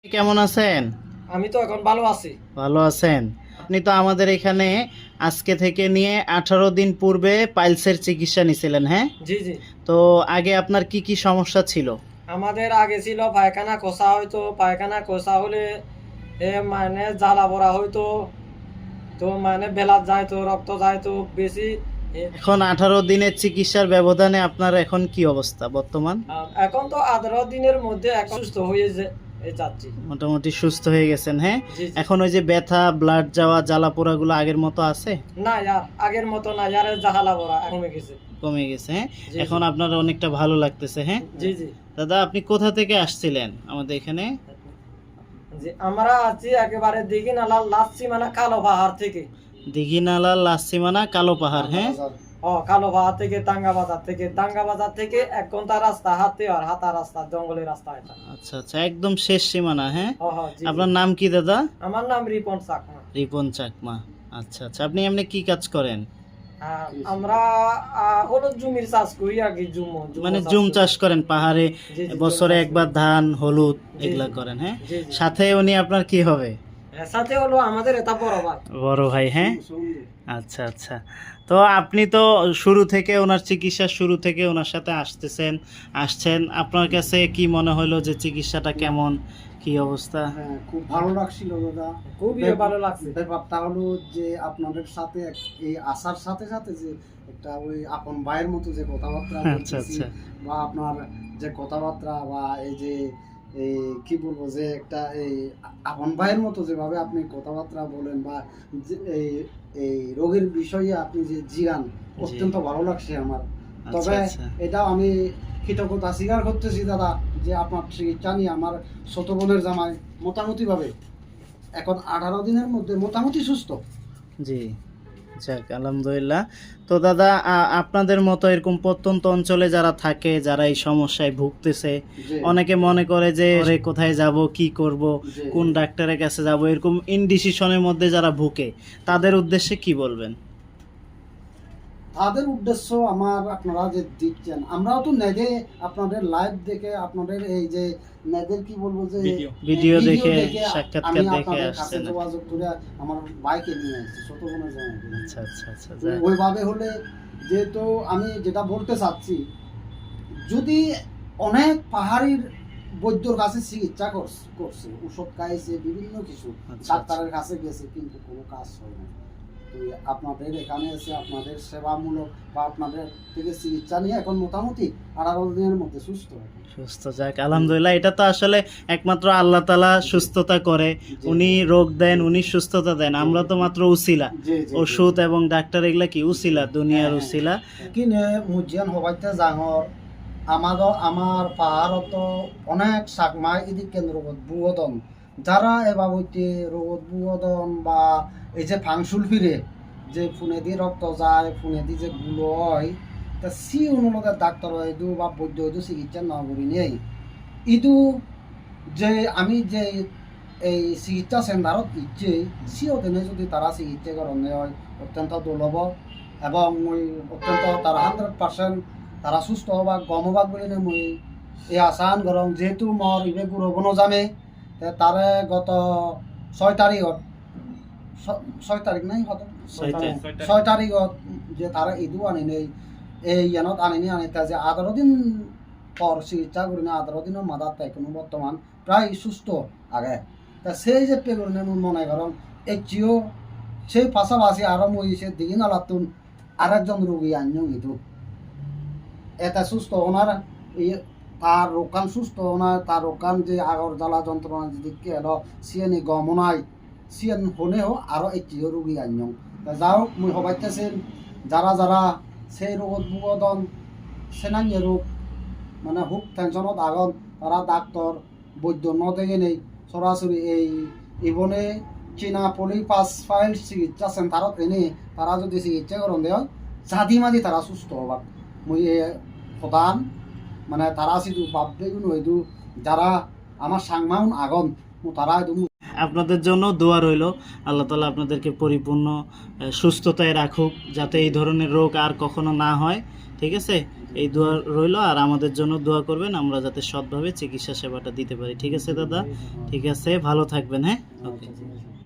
কেমন আছেন? আমি তো এখন ভালো আছি। ভালো আছেন? আপনি তো আমাদের এখানে আজকে থেকে নিয়ে 18 দিন পূর্বে পাইলসের চিকিৎসা নিছিলেন, হ্যাঁ? জি জি। তো আগে আপনার কি কি সমস্যা ছিল? আমাদের আগে ছিল পায়খানা কষা হইতো, পায়খানা কষা হলে মানে জ্বালা পোড়া হইতো, তো মানে বেলাত যাইতো, রক্ত যাইতো বেশি। এখন 18 দিনের চিকিৎসার ব্যবধানে আপনার এখন কি অবস্থা বর্তমান? এখন তো 18 দিনের মধ্যে এখন সুস্থ হয়ে যাচ্ছি। মোটামুটি সুস্থ হয়ে গেছেন, হ্যাঁ? জি জি। এখন ওই যে ব্যথা, ব্লাড যাওয়া, জ্বালা পোড়াগুলো আগের মতো আছে? না আর আগের মতো না, আর জ্বালা পোড়া কমে গেছে। কমে গেছে, হ্যাঁ? জি, এখন জি। আপনার অনেকটা ভালো লাগতেছে, হ্যাঁ? জি জি। দাদা, আপনি কোথা থেকে আসছিলেন আমাদের এখানে? জি আমরা আছি একেবারে দিঘিনালা লাচ্ছিমানা কালো পাহাড় থেকে। দিঘিনালা লাসিমানা কালো পাহাড়, হ্যাঁ? কালো বাজার থেকে দাঙ্গা বাজার থেকে 1 ঘন্টা রাস্তা, হাতে আর হাঁটা রাস্তা, জঙ্গলের রাস্তা এটা। আচ্ছা আচ্ছা, একদম শেষ সীমানা, হ্যাঁ? জি, জি। আপনার নাম কি দাদা? আমার নাম রিপন চাকমা। রিপন চাকমা। আচ্ছা আচ্ছা, আপনি এমনি কি কাজ করেন? আমরা হলুদ জমির চাষ করি আর কি, মানে জুম চাষ করেন পাহাড়ে? জি, জি, বছরে জুম চাষ একবার ধান, হলুদ জি, এগুলা জি। করেন, হ্যাঁ? জি, জি। সাথে উনি আপনার কি হবে? এর সাথে হলো আমাদের এটা বড় ভাই। বড় ভাই, হ্যাঁ? আচ্ছা আচ্ছা। তো আপনি তো শুরু থেকে ওনার চিকিৎসা শুরু থেকে ওনার সাথে আসছেন, আপনার কাছে কি মনে হলো যে চিকিৎসাটা কেমন, কি অবস্থা? হ্যাঁ, খুব ভালো লাগছিল দাদা। খুবই ভালো লাগছে। ব্যাপারটা হলো যে আপনাদের সাথে এই আসার সাথে সাথে যে একটা ওই আপন ভাইয়ের মতো যে কথাবার্তা আচ্ছা বলতেছি, আচ্ছা। বা আপনার যে কথাবার্তা বা এই যে এই কি বলবো যে একটা এই আপন ভাইয়ের মতো যেভাবে আপনি কথাবার্তা বলেন বা এই এই রোগের বিষয়ে আপনি যে জিগান, অত্যন্ত ভালো লাগছে আমার। আচ্ছা তবে আচ্ছা। এটাও আমি কৃতজ্ঞতা স্বীকার করতেছি দাদা, যে আপনার চিকিৎসা নিয়ে আমার ছোট বোনের জামাই মোটামুটিভাবে এখন 18 দিনের মধ্যে মোটামুটি সুস্থ। জি, যাক আলহামদুলিল্লাহ। তো দাদা, আপনাদের মতো এরকম প্রত্যন্ত অঞ্চলে যারা থাকে, যারা এই সমস্যায় ভুগতেছে, জি, অনেকে মনে করে যে ওরে কোথায় যাব, কি করব, জি। কোন ডাক্তারের কাছে যাব, এরকম ইনডিসিশনের মধ্যে যারা ভুগে, তাদের উদ্দেশ্যে কি বলবেন? তাদের উদ্দেশ্য আমার, আপনারা যে দিচ্ছেন, আমরাও তো নেটে আপনাদের লাইভ দেখে, আপনাদের এই যে নেটের কি বলবো যে ভিডিও দেখে, আমি সাক্ষাৎকার দেখে আপনাদের কাছে আসছেন। যোগাযোগ করে আমার বাইকে নিয়ে আসছি, ছোট বোনের জামাই। আচ্ছা আচ্ছা আচ্ছা, তো যাক। ওইভাবে হলে, যেহেতু আমি যেটা বলতে চাচ্ছি, যদি অনেক পাহাড়ির বৈদ্যর কাছে চিকিৎসা করছে, ওষুধ খাইছে, বিভিন্ন কিছু আচ্ছা, ডাক্তারের কাছে গেছে, কিন্তু কোনো কাজ হয় না। তো আপনাদের এখানে এসে আপনাদের সেবামূলক বা আপনাদের থেকে চিকিৎসা নিয়ে এখন মোটামুটি 18 দিনের মধ্যে সুস্থ হয়। সুস্থ, যাক আলহামদুলিল্লাহ। এটা তো আসলে একমাত্র আল্লাহ তাআলা সুস্থতা করে, জি, উনি রোগ দেন, উনি সুস্থতা দেন, আমরা তো মাত্র উসিলা। জি, জি, ওষুধ এবং ডাক্তার এগুলা কি উসিলা, দুনিয়ার হ্যাঁ, উসিলা। কিনে মুজিয়ান হবাইতে জাঙর আমার পাহাড়ত অনেক সাকমাই এদিকে রোগত বুয়দন, যারা এবাবইতে রোগত বুয়দন বা এই যে ফাংশুল ফিরে, যে ফুনে দিয়ে রক্ত যায়, ফুনে দিয়ে যে গুলো হয়, তা সি অনুলোকের ডাক্তার হয়তো বা বৈদ্য হয়তো চিকিৎসা না করি নেই। ইদু যে আমি যে এই চিকিৎসা সেন্টারত ইচ্ছে, সিও দিনে যদি তারা চিকিৎসা করণে হয় অত্যন্ত দুর্লভ, এবং মই অত্যন্ত তারা 100% তারা সুস্থ হবা গম হবাক বলে মই এই আশান গরম, যেহেতু মর ইবে গুরব নজানে, তারে গত 6 তারিখত 6 তারিখ নাই হত 6 তারিখত যে তারা ইদু আনি নেই, এই ইয়ানত আনিনি আনিতা যে 18 দিন পর চিকিৎসা করি না, 18 দিনের মাদার তাই কোনো বর্তমান প্রায় সুস্থ আগে। তা সেই যে পেগুনে মনে করেন এচিও সেই পাশাপাশি আরো মই সে দিঘি নালাতুন আরেকজন রোগী আনও ইদু এটা সুস্থ ওনার তার রোকান সুস্থ ওনার, তার রোকান যে আগর জ্বালা যন্ত্রণা যদি এলো সিএনি গমনাই সিএন হনেও আরো এচিও রোগী আনও। যাও মই হবাইতেছেন যারা যারা সেই রোগত ভুগদন, সেনান্য রোগ মানে খুব টেনশনত আগত, তারা ডাক্তার বৈদ্য নদেগে নেই, সরাসরি এই ইবনে চীনা পলি পাস ফাইল চিকিৎসা সেন্টারত এনে তারা যদি চিকিৎসা করেন দেয় জাদি মাদি তারা সুস্থ হবার মই প্রধান, মানে তারা শুধু ভাববে হয়তো যারা আমার সাংমাউন আগন তারা আপনাদের জন্য দোয়া রইল, আল্লাহ তাআলা আপনাদেরকে পরিপূর্ণ সুস্থতায় রাখুক, যাতে এই ধরনের রোগ আর কখনো না হয়। ঠিক আছে? এই দোয়া রইলো, আর আমাদের জন্য দোয়া করবেন আমরা যাতে সৎভাবে চিকিৎসা সেবাটা দিতে পারি। ঠিক আছে দাদা? ঠিক আছে, ভালো থাকবেন। হ্যাঁ, ওকে।